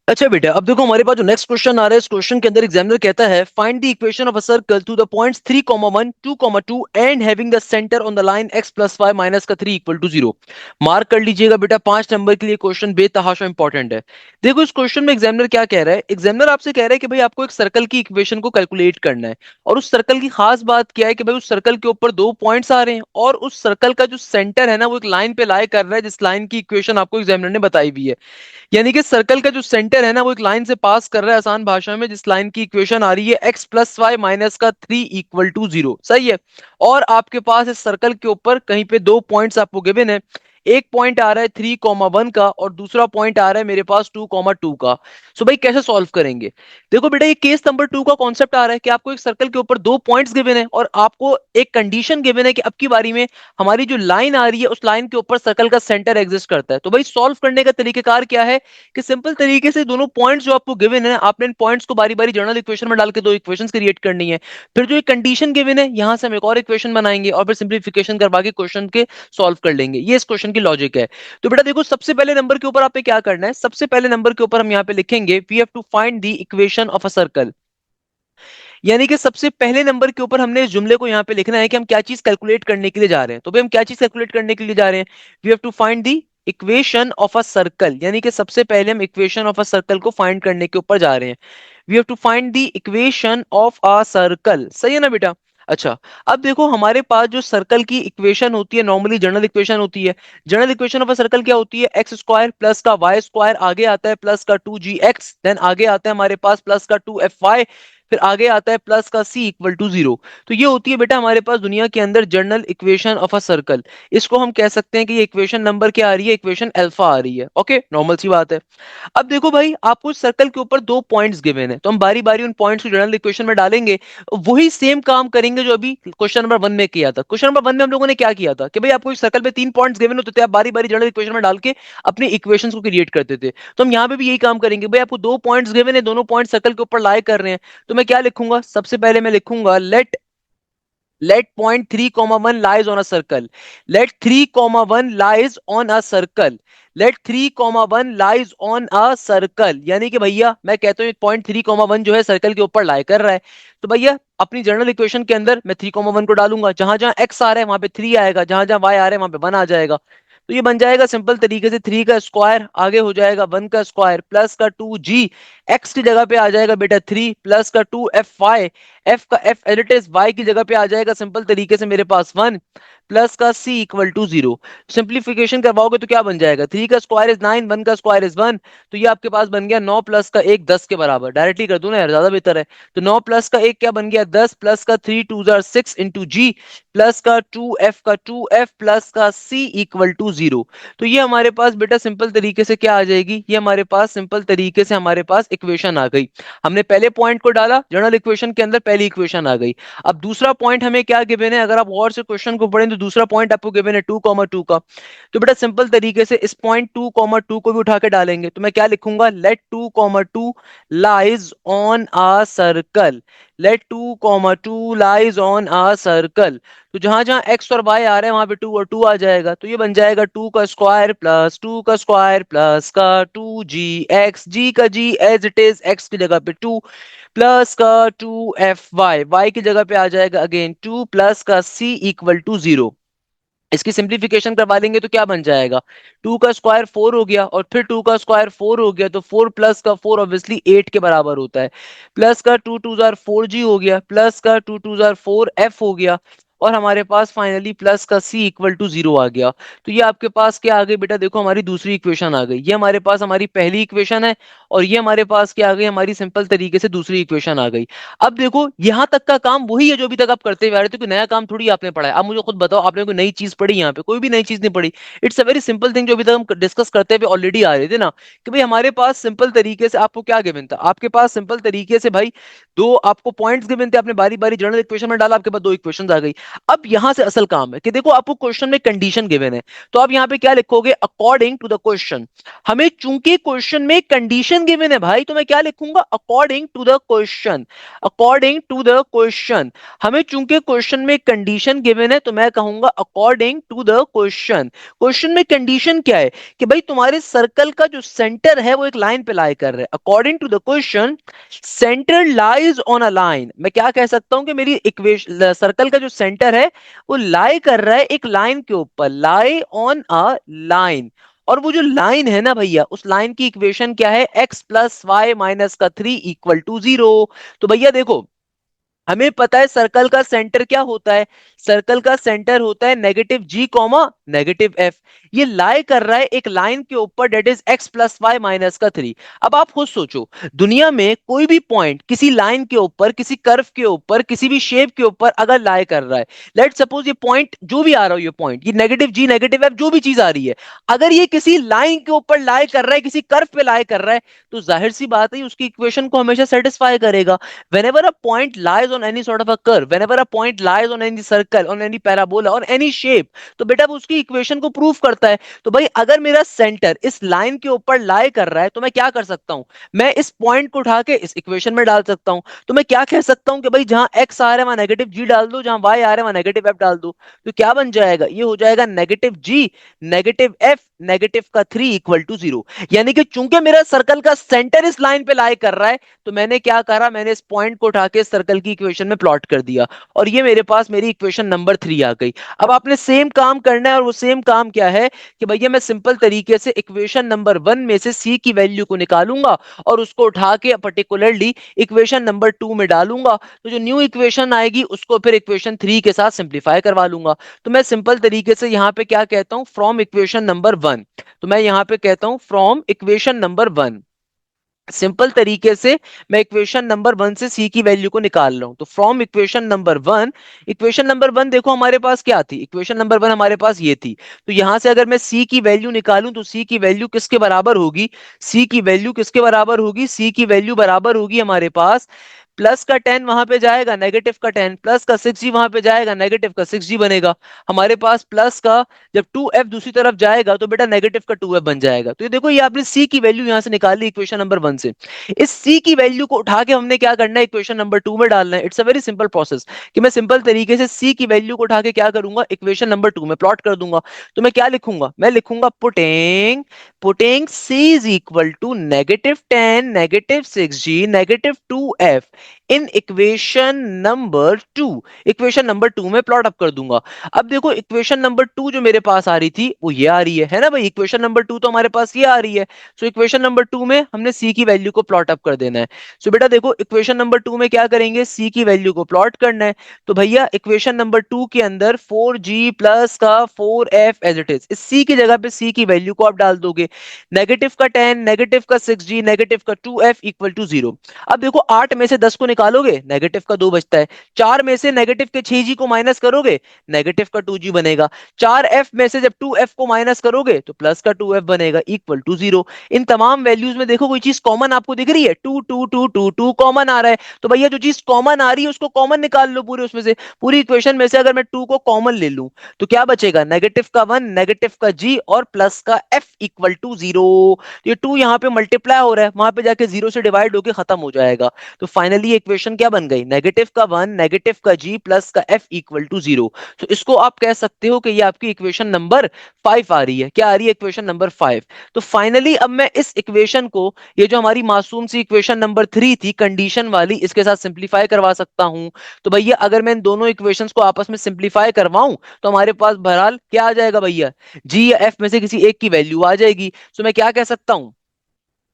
S1: अच्छा बेटा, अब देखो हमारे पास जो नेक्स्ट क्वेश्चन आ रहा है, इस क्वेश्चन के अंदर एग्जामिनर कहता है find the equation of a circle to the points 3,1 2,2 and having the centre on the line x plus Y minus का 3 इक्वल टू 0। मार्क कर लीजिएगा बेटा, 5 नंबर के लिए क्वेश्चन बेतहाशा इंपॉर्टेंट है। देखो इस क्वेश्चन में एग्जामिनर क्या कह रहा है, एग्जामिनर आपसे कह रहा है कि भाई आपको एक सर्कल की इक्वेशन को कैलकुलेट करना है। और उस सर्कल की खास बात क्या है कि भाई उस सर्कल के ऊपर दो पॉइंट्स आ रहे हैं और उस सर्कल का जो सेंटर है ना वो एक लाइन पे लाई कर रहा है, जिस लाइन की इक्वेशन आपको एग्जामिनर ने बताई हुई है। यानी कि सर्कल का जो सेंटर है ना वो एक लाइन से पास कर रहा है, आसान भाषा में जिस लाइन की इक्वेशन आ रही है x प्लस वाई माइनस का 3 इक्वल टू 0, सही है। और आपके पास इस सर्कल के ऊपर कहीं पे दो पॉइंट्स आपको गिवन है, एक पॉइंट आ रहा है 3,1 का और दूसरा पॉइंट आ रहा है मेरे पास 2,2 का। सो भाई कैसे सॉल्व करेंगे? देखो बेटा, ये केस नंबर 2 का कॉन्सेप्ट आ रहा है कि आपको एक सर्कल के ऊपर दो पॉइंट्स गिवन है और आपको एक कंडीशन गिवन है कि अब की बारी में हमारी जो लाइन आ रही है उस लाइन के ऊपर सर्कल का सेंटर एग्जिस्ट करता है। तो भाई सॉल्व करने का तरीकेकार क्या है कि सिंपल तरीके से दोनों पॉइंट्स जो आपको गिवन है, आपने इन पॉइंट्स को बारी बारी जर्नल इक्वेशन में डाल के दो इक्वेशंस क्रिएट करनी है। फिर जो एक कंडीशन गिवन है यहां से हम एक और इक्वेशन बनाएंगे और फिर सिंप्लीफिकेशन करवा के क्वेश्चन के सॉल्व कर लेंगे। ये इस क्वेश्चन की लॉजिक है। तो बेटा देखो, सबसे पहले नंबर के ऊपर आपने क्या करना है, सबसे पहले नंबर के ऊपर हम यहाँ पे लिखेंगे we have to find the equation of a circle. यानी कि सबसे पहले नंबर के ऊपर हमने इस जुमले को यहाँ पे लिखना है कि हम क्या चीज कैलकुलेट करने के लिए जा रहे हैं। तो भाई हम क्या चीज कैलकुलेट करने के लिए जा रहे हैं, we have to find the equation of a circle. यानी कि सबसे पहले हम इक्वेशन ऑफ अ सर्कल को फाइंड करने के ऊपर जा रहे हैं। We have to find the equation of a circle, सही है ना बेटा। अच्छा, अब देखो हमारे पास जो सर्कल की इक्वेशन होती है नॉर्मली जनरल इक्वेशन होती है। General equation of a circle क्या होती है, एक्स स्क्वायर प्लस का वाई स्क्वायर, आगे आता है प्लस का 2gx, देन आगे आता है हमारे पास प्लस का 2fy, फिर आगे आता है प्लस का c इक्वल टू 0। तो ये होती है बेटा हमारे पास दुनिया के अंदर general equation of a circle. इसको हम कह सकते हैं कि ये इक्वेशन नंबर क्या आ रही है, इक्वेशन अल्फा आ रही है। ओके, नॉर्मल सी बात है। अब देखो भाई, आपको सर्कल के ऊपर दो पॉइंट्स गिवन है तो हम बारी बारी उन पॉइंट्स को जनरल इक्वेशन में डालेंगे। वही सेम काम करेंगे जो अभी क्वेश्चन नंबर 1 में किया था। क्वेश्चन नंबर 1 में हम लोगों ने क्या किया था कि भाई आपको इस सर्कल पे तीन पॉइंट्स गिवन होते थे, आप बारी बारी जनरल इक्वेशन में डाल के अपनी इक्वेशंस को क्रिएट करते थे। तो हम यहाँ पे भी यही काम करेंगे। भाई आपको दो पॉइंट्स गिवन है, दोनों पॉइंट सर्कल के ऊपर लाई कर रहे हैं। तो मैं क्या लिखूंगा, सबसे पहले मैं लिखूंगा let point 3,1 lies on a circle, let 3,1 lies on a circle, let 3,1 lies on a circle। यानी कि भैया मैं कहता हूँ पॉइंट 3,1 जो है सर्कल के ऊपर लाई कर रहा है। तो भैया अपनी जनरल इक्वेशन के अंदर मैं 3,1 को डालूंगा, जहां जहां x आ रहा है वहां पे 3 आएगा, जहां जहां y आ रहा है वहां पे 1 आ जाएगा। तो ये बन जाएगा सिंपल तरीके से 3 का स्क्वायर, आगे हो जाएगा 1 का स्क्वायर प्लस का 2g, x की जगह पे आ जाएगा बेटा 3 प्लस का 2fy, f का f as it is y की जगह पे आ जाएगा सिंपल तरीके से मेरे पास 1 प्लस का c इक्वल टू 0। सिंप्लीफिकेशन करवाओगे तो क्या बन जाएगा, 3 का स्क्वायर इज 9, 1 का स्क्वायर इज 1। तो ये आपके पास बन गया 9 प्लस का 1 10 के बराबर। डायरेक्टली कर दूं ना यार, ज्यादा बेहतर है। तो 9 प्लस का 1 क्या बन गया 10 प्लस का 3 2 जार 6 इंटू जी प्लस का 2f का 2f प्लस का c इक्वल टू 0। तो ये हमारे पास बेटा सिंपल तरीके से क्या आ जाएगी, ये हमारे पास सिंपल तरीके से हमारे पास इक्वेशन आ गई। हमने पहले पॉइंट को डाला जनरल इक्वेशन के अंदर, पहली इक्वेशन आ गई। अब दूसरा पॉइंट हमें क्या गिवन है, अगर आप और से क्वेश्चन को पढ़ें तो दूसरा पॉइंट आपको गिवन है 2,2 का। तो बेटा सिंपल तरीके से इस पॉइंट 2,2 को भी उठा के डालेंगे। तो मैं क्या लिखूंगा, let 2,2 lies on a circle, let 2,2 lies on a circle. तो जहां जहां x और y आ रहे हैं वहां पे 2 और 2 आ जाएगा। तो ये बन जाएगा 2 का स्क्वायर प्लस 2 का स्क्वायर प्लस का 2gx, g का g as it is, x की जगह पे 2 प्लस का 2fy, y की जगह पे आ जाएगा अगेन 2 प्लस का c इक्वल टू 0। इसकी सिंप्लीफिकेशन करवा लेंगे तो क्या बन जाएगा, 2 का स्क्वायर 4 हो गया और फिर 2 का स्क्वायर 4 हो गया, तो 4 प्लस का 4 ऑब्वियसली 8 के बराबर होता है। प्लस का 2 2 जार 4g हो गया, प्लस का 2 2 जार 4f हो गया, और हमारे पास फाइनली प्लस का c इक्वल टू 0 आ गया। तो ये आपके पास क्या आ गई बेटा, देखो हमारी दूसरी इक्वेशन आ गई। ये हमारे पास हमारी पहली इक्वेशन है और ये हमारे पास क्या आ गई, हमारी सिंपल तरीके से दूसरी इक्वेशन आ गई। अब देखो यहां तक का काम वही है जो अभी तक आप करते हुए आ रहे थे, कोई नया काम थोड़ी आपने पढ़ा है। अब मुझे खुद बताओ, आपने कोई नई चीज पढ़ी यहाँ पे, कोई भी नई चीज नहीं पढ़ी। It's a very simple thing जो अभी तक हम डिस्कस करते हुए ऑलरेडी आ रहे थे ना, कि भाई हमारे पास सिंपल तरीके से आपको क्या गिवन था, आपके पास सिंपल तरीके से भाई दो आपको पॉइंट्स गिवन थे, आपने बारी बारी जनरल इक्वेशन में डाला, आपके पास दो इक्वेशन आ गई। अब यहां से असल काम है कि देखो आपको क्वेश्चन में कंडीशन गिवन है, तो आप यहां पे क्या लिखोगे, अकॉर्डिंग टू द क्वेश्चन। हमें चूंकि क्वेश्चन में कंडीशन गिवन है भाई, तो मैं क्या लिखूंगा, according to the question. According to the question, हमें चूंकि क्वेश्चन में कंडीशन गिवन है तो मैं कहूंगा according to the question. Question में कंडीशन क्या है कि भाई तुम्हारे सर्कल का जो सेंटर है वो एक लाइन पे लाई कर रहा है। According to the question centre lies on a line, मैं क्या कह सकता हूं कि मेरी इक्वेशन सर्कल का जो सेंटर है वो लाई कर रहा है एक लाइन के ऊपर, लाई ऑन अ लाइन। और वो जो लाइन है ना भैया, उस लाइन की इक्वेशन क्या है, एक्स प्लस वाई माइनस का 3 इक्वल टू 0। तो भैया देखो, हमें पता है सर्कल का सेंटर क्या होता है, सर्कल का सेंटर होता है negative G comma negative F. ये लाई कर रहा है एक लाइन के ऊपर, that is X plus Y minus का 3। अब आप खुद सोचो, दुनिया में कोई भी पॉइंट किसी लाइन के ऊपर, किसी कर्व के ऊपर, किसी भी शेप के ऊपर अगर लाई कर रहा है, लेट सपोज ये पॉइंट जो भी आ रहा हो, ये पॉइंट, ये नेगेटिव जी नेगेटिव एफ जो भी चीज आ रही है, अगर ये किसी लाइन के ऊपर लाई कर रहा है, किसी कर्व पे लाई कर रहा है, तो जाहिर सी बात है उसकी इक्वेशन को हमेशा सेटिस्फाई करेगा। whenever a point lies on any sort of a curve, whenever a point lies on any circle, on any parabola, on any shape, तो बेटा वो उसकी इक्वेशन को प्रूव करता है। तो भाई अगर मेरा सेंटर इस लाइन के ऊपर लाई कर रहा है तो मैं क्या कर सकता हूं, मैं इस पॉइंट को उठा के इस इक्वेशन में डाल सकता हूं। तो मैं क्या कह सकता हूं कि भाई जहां एक्स आ रहा है वहां नेगेटिव जी डाल दो, जहां वाई आ रहा है वहां नेगेटिव एफ डाल दो। तो क्या बन जाएगा, ये हो जाएगा नेगेटिव जी नेगेटिव एफ नेगेटिव का 3 इक्वल टू 0। यानी कि चूंकि मेरा सर्कल का सेंटर इस लाइन पे लाई कर रहा है, तो मैंने क्या करा, मैंने इस पॉइंट को उठा के सर्कल की इक्वेशन में प्लॉट कर दिया, और ये मेरे पास मेरी इक्वेशन नंबर 3 आ गई। अब आपने सेम काम करना है, और वो सेम काम क्या है कि भैया मैं सिंपल तरीके से इक्वेशन नंबर 1 में से सी की वैल्यू को निकालूंगा और उसको उठा के पर्टिकुलरली इक्वेशन नंबर 2 में डालूंगा। तो जो न्यू इक्वेशन आएगी उसको फिर इक्वेशन 3 के साथ सिंप्लीफाई करवा लूंगा। तो मैं सिंपल तरीके से यहां पे क्या कहता हूं, फ्रॉम इक्वेशन नंबर 1। तो मैं यहां पे कहता हूं फ्रॉम इक्वेशन नंबर 1, सिंपल तरीके से मैं इक्वेशन नंबर 1 से सी की वैल्यू को निकाल रहा हूं। तो from equation number 1, equation number 1 देखो हमारे पास क्या थी, इक्वेशन नंबर 1 हमारे पास ये थी। तो यहां से अगर मैं सी की वैल्यू निकालूं तो सी की वैल्यू किसके बराबर होगी, सी की वैल्यू किसके बराबर होगी, सी की वैल्यू बराबर होगी हमारे पास प्लस का 10 वहां पे जाएगा, नेगेटिव का 10 प्लस का 6g वहां पे जाएगा, नेगेटिव का 6g बनेगा हमारे पास, प्लस का जब 2f दूसरी तरफ जाएगा तो बेटा नेगेटिव का 2f बन जाएगा। तो ये देखो, ये आपने सी की वैल्यू यहां से निकाल ली इक्वेशन नंबर 1 से। इस सी की वैल्यू को उठा के हमने क्या करना है, इक्वेशन नंबर 2 में डालना है। It's a very simple process कि मैं सिंपल तरीके से सी की वैल्यू को उठा के क्या करूंगा, इक्वेशन नंबर 2 में प्लॉट कर दूंगा। तो मैं क्या लिखूंगा, मैं लिखूंगा putting putting c is equal to -10 -6g -2f in equation number 2। Equation number 2 में प्लॉट अप कर दूंगा। अब देखो इक्वेशन नंबर 2 जो मेरे पास आ रही थी वो ये आ रही है ना भाई, इक्वेशन नंबर 2 तो हमारे पास ये आ रही है। सो इक्वेशन नंबर 2 में हमने सी की वैल्यू को प्लॉट अप कर देना है। सो बेटा देखो इक्वेशन नंबर 2 में क्या करेंगे, सी की वैल्यू को प्लॉट करना है। तो भैया इक्वेशन नंबर 2 के अंदर 4g प्लस का 4f एज इट इज, इस सी की जगह पे सी की वैल्यू को आप डाल दोगे, नेगेटिव का 10 नेगेटिव का 6g नेगेटिव का 2f इक्वल टू 0। अब देखो 8 में से 10 को निकालोगे, नेगेटिव का 2 बचता है। 4 में से नेगेटिव के 6g को माइनस करोगे, नेगेटिव का 2g बनेगा। 4f में से जब 2f को माइनस करोगे तो प्लस का 2f बनेगा इक्वल टू 0। इन तमाम वैल्यूज में देखो कोई चीज कॉमन आपको दिख रही है, 2 2 2 2 2 कॉमन आ रहा है। तो भैया जो चीज कॉमन आ रही है उसको कॉमन निकाल लो पूरे उसमें से, पूरी इक्वेशन में से अगर मैं 2 को कॉमन ले लूं तो क्या बचेगा, नेगेटिव का 1 नेगेटिव का g और प्लस का f इक्वल टू 0। ये 2 यहाँ पे मल्टीप्लाई हो रहा है, वहां पे जाके 0 से डिवाइड होके खत्म हो जाएगा। तो फाइनली इक्वेशन क्या बन गई, नेगेटिव का 1 नेगेटिव का g प्लस का f इक्वल टू 0। तो इसको आप कह सकते हो कि ये आपकी इक्वेशन नंबर 5 आ रही है। क्या आ रही है, इक्वेशन नंबर 5। तो फाइनली अब मैं इस इक्वेशन को, ये जो हमारी मासूम सी इक्वेशन नंबर 3 थी कंडीशन वाली, इसके साथ सिंप्लीफाई करवा सकता हूं। तो भैया अगर मैं इन दोनों इक्वेशंस को आपस में सिंप्लीफाई करवाऊं तो हमारे पास बहरहाल क्या आ जाएगा भैया, जी या एफ में से किसी एक की वैल्यू आ जाएगी। तो मैं क्या कह सकता हूं,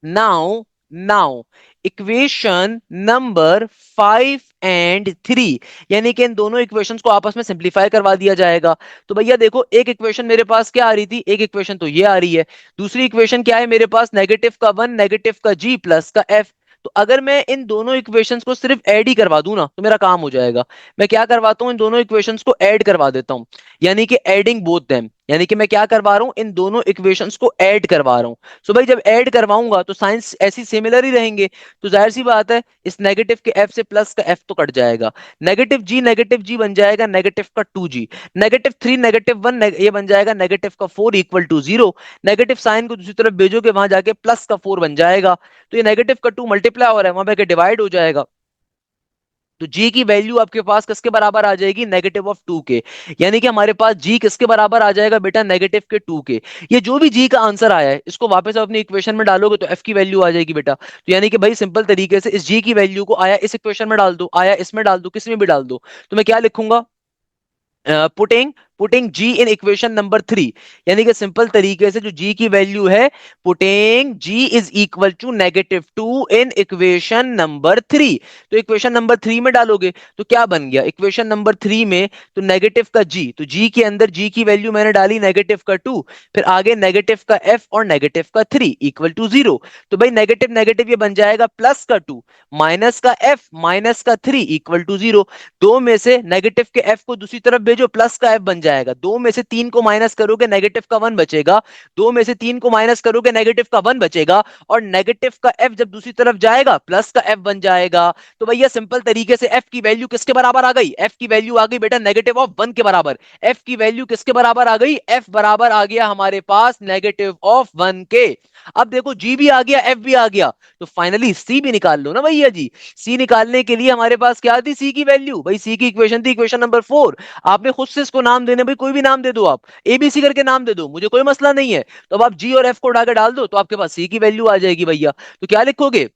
S1: नाउ नाउ इक्वेशन नंबर 5 और 3, यानी कि इन दोनों इक्वेशंस को आपस में सिंप्लीफाई करवा दिया जाएगा। तो भैया देखो एक इक्वेशन मेरे पास क्या आ रही थी, एक इक्वेशन तो ये आ रही है, दूसरी इक्वेशन क्या है मेरे पास, नेगेटिव का 1 नेगेटिव का जी प्लस का एफ। तो अगर मैं इन दोनों इक्वेशंस को सिर्फ ऐड ही करवा दूं ना तो मेरा काम हो जाएगा। मैं क्या करवाता हूं, इन दोनों इक्वेशंस को ऐड करवा देता हूं, यानी कि एडिंग बोथ देम। यानी कि मैं क्या करवा रहा हूं, इन दोनों इक्वेशंस को ऐड करवा रहा हूं। सो भाई जब ऐड करवाऊंगा तो साइंस ऐसी सिमिलर ही रहेंगे, तो जाहिर सी बात है इस नेगेटिव के एफ से प्लस का एफ तो कट जाएगा, नेगेटिव जी बन जाएगा नेगेटिव का 2g, -3 -1 ये बन जाएगा -4 इक्वल टू 0। नेगेटिव साइन को दूसरी तरफ भेजोगे वहां जाके प्लस का 4 बन जाएगा, तो ये नेगेटिव का 2 मल्टीप्लाई हो रहा है वहां पे डिवाइड हो जाएगा। तो जी की वैल्यू आपके पास किसके बराबर आ जाएगी, -2 के। यानी कि हमारे पास जी किसके बराबर आ जाएगा बेटा, -2 के। ये जो भी जी का आंसर आया है इसको वापस अपनी इक्वेशन में डालोगे तो एफ की वैल्यू आ जाएगी बेटा। तो यानी कि भाई सिंपल तरीके से इस जी की वैल्यू को आया इस इक्वेशन में डाल दो, आया इसमें डाल दो, किसी में भी डाल दो। तो मैं क्या लिखूंगा, putting putting G in equation number 3। यानी कि सिंपल तरीके से जो जी की वैल्यू है, putting G is equal to -2 in equation number 3। तो इक्वेशन नंबर 3 में डालोगे तो क्या बन गया, इक्वेशन नंबर 3 में तो नेगेटिव का जी, तो जी के अंदर जी की वैल्यू मैंने डाली -2, फिर आगे नेगेटिव का एफ और नेगेटिव का 3 इक्वल टू 0। तो भाई नेगेटिव नेगेटिव ये बन जाएगा +2 माइनस का एफ माइनस का 3 इक्वल टू 0। दो में से नेगेटिव के एफ को दूसरी तरफ भेजो प्लस का एफ बन जाएगा, दो में से तीन को माइनस करोगे नेगेटिव का 1 बचेगा, दो में से तीन को माइनस करोगे नेगेटिव का 1 बचेगा, और नेगेटिव का एफ जब दूसरी तरफ जाएगा प्लस का एफ बन जाएगा। तो भैया सिंपल तरीके से एफ की वैल्यू किसके बराबर आ गई, एफ की वैल्यू आ गई बेटा -1 के बराबर। एफ की वैल्यू किसके बराबर आ गई, एफ बराबर आ गया हमारे पास -1 के। अब देखो जी भी आ गया एफ भी आ गया, तो फाइनली सी भी निकाल लो ना भैया जी। सी निकालने के लिए हमारे पास क्या थी, सी की वैल्यू, भाई सी की इक्वेशन थी इक्वेशन नंबर 4। आपने खुद से इसको नाम देने, भाई कोई भी नाम दे दो, आप एबीसी करके नाम दे दो, मुझे कोई मसला नहीं है। तो अब आप जी और एफ को उठा के डाल दो तो आपके पास सी की वैल्यू आ जाएगी भैया। तो क्या लिखोगे,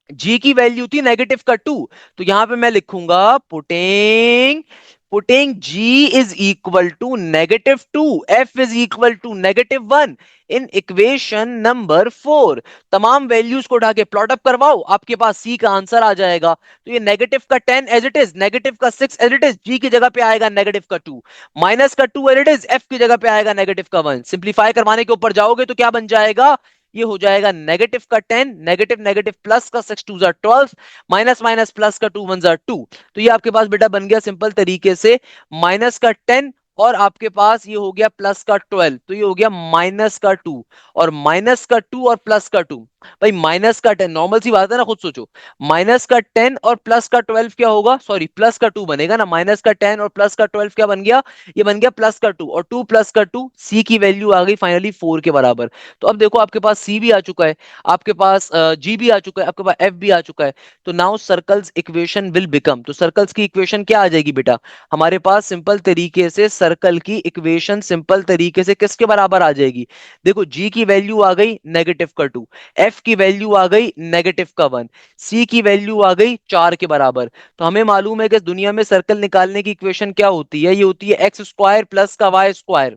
S1: जी की वैल्यू थी -2, तो यहां पे मैं लिखूंगा putting putting G is equal to -2, F is equal to -1 in equation number 4। तमाम वैल्यूज को उठा के प्लॉट अप करवाओ, आपके पास सी का आंसर आ जाएगा। तो ये -10 as it is, -6 as it is, g की जगह पे आएगा -2, माइनस का 2 एज इट इज, एफ की जगह पे आएगा -1। सिंप्लीफाई करवाने के ऊपर जाओगे तो क्या बन जाएगा, ये हो जाएगा -10, नेगेटिव नेगेटिव प्लस का 6 2 12, माइनस माइनस प्लस का 2 1 2। तो ये आपके पास बेटा बन गया सिंपल तरीके से -10, और आपके पास ये हो गया +12, तो ये हो गया -2, और -2 और +2। भाई -10 नॉर्मल सी बात है ना, खुद सोचो, -10 और +12 क्या होगा, सॉरी +2 बनेगा ना, -10 और +12 क्या बन गया, ये बन गया +2, और 2 +2 सी की वैल्यू आ गई फाइनली 4 के बराबर। तो अब देखो आपके पास सी भी आ चुका है, आपके पास जी भी आ चुका है, आपके पास एफ भी आ चुका है। तो now circles equation will become, तो सर्कल्स की इक्वेशन क्या आ जाएगी बेटा, हमारे पास सिंपल तरीके से सर्कल की इक्वेशन सिंपल तरीके से किसके बराबर आ जाएगी। देखो जी की वैल्यू आ गई -2, एफ की वैल्यू आ गई -1, सी की वैल्यू आ गई 4 के बराबर। तो हमें मालूम है कि दुनिया में सर्कल निकालने की इक्वेशन क्या होती है, ये होती है x² प्लस का y²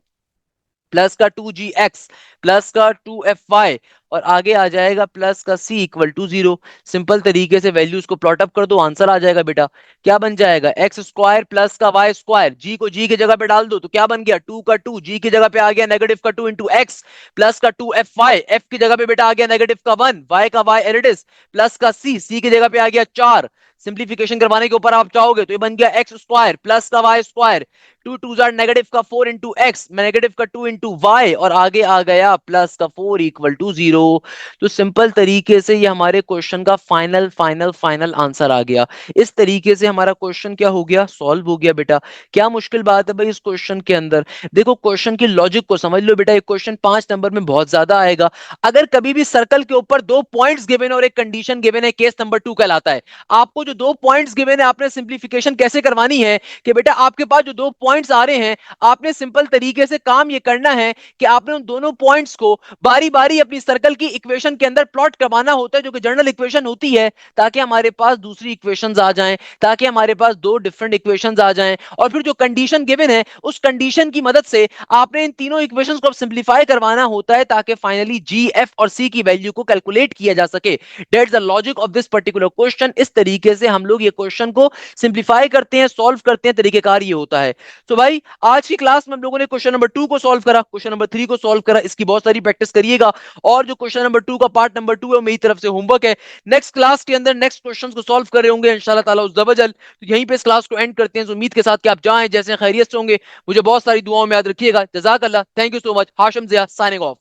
S1: प्लस का 2gx प्लस का 2fy, और आगे आ जाएगा प्लस का c इक्वल टू 0। सिंपल तरीके से वैल्यूज को प्लॉट अप कर दो, आंसर आ जाएगा बेटा। क्या बन जाएगा, x² प्लस का y², जी को जी की जगह पे डाल दो तो क्या बन गया, 2 का 2, जी की जगह पे आ गया -2 इंटू एक्स, प्लस का 2fy, एफ की जगह पे बेटा आ गया -1, y का y एरिडिस, प्लस का c, सी की जगह पे आ गया 4। सिंप्लीफिकेशन करवाने के ऊपर आप चाहोगे तो ये बन गया x² प्लस का y², 2 2 जार नेगेटिव का 4 इंटू एक्स, नेगेटिव का 2 इंटू वाई, और आगे आ गया प्लस का 4 इक्वल टू 0। तो सिंपल तरीके से ये हमारे क्वेश्चन का फाइनल फाइनल फाइनल आंसर आ गया। इस तरीके से हमारा क्वेश्चन क्या हो गया, सॉल्व हो गया बेटा। क्या मुश्किल बात है भाई इस क्वेश्चन के अंदर, देखो क्वेश्चन की लॉजिक को समझ लो बेटा। एक क्वेश्चन 5 नंबर में बहुत ज्यादा आएगा, अगर कभी भी सर्कल के ऊपर 2 पॉइंट्स गिवन और एक कंडीशन गिवन है, केस नंबर 2 कहलाता है। आपको जो 2 पॉइंट्स गिवन है, आपने सिंप्लीफिकेशन कैसे करवानी है कि बेटा आपके पास जो 2 पॉइंट्स आ रहे हैं, आपने सिंपल तरीके से काम ये करना है कि आपने उन दोनों पॉइंट्स को बारी बारी अपनी सर्कल की इक्वेशन के अंदर प्लॉट करवाना होता है, जो कि जनरल इक्वेशन होती है, ताकि हमारे पास दूसरी इक्वेशंस आ जाएं, ताकि हमारे पास 2 डिफरेंट इक्वेशंस आ जाएं, और फिर जो कंडीशन गिवन है उस कंडीशन की मदद से आपने इन तीनों इक्वेशंस को सिंप्लीफाई करवाना होता है, ताकि फाइनली जी, एफ और सी की वैल्यू को कैलकुलेट किया जा सके। That's the logic of this particular question. इस तरीके से हम लोग ये क्वेश्चन को सिंप्लीफाई करते हैं, सॉल्व करते हैं, तरीकेकार ये होता है। तो भाई आज की क्लास में हम लोगों ने क्वेश्चन नंबर 2 को सॉल्व करा, क्वेश्चन नंबर 3 को सॉल्व करा, इसकी बहुत सारी प्रैक्टिस करिएगा। और जो क्वेश्चन नंबर 2 का पार्ट नंबर 2 है वो मेरी तरफ से होमवर्क है। नेक्स्ट क्लास के अंदर नेक्स्ट क्वेश्चंस को सॉल्व कर रहे होंगे इंशाल्लाह ताला उस दबजल। तो यहीं पे इस क्लास को एंड करते हैं, तो उम्मीद के साथ कि आप जाएं जैसे खैरियत से होंगे। मुझे बहुत सारी दुआओं में याद रखिएगा। जजाक अल्लाह, thank you so much. Hashim Zia signing of.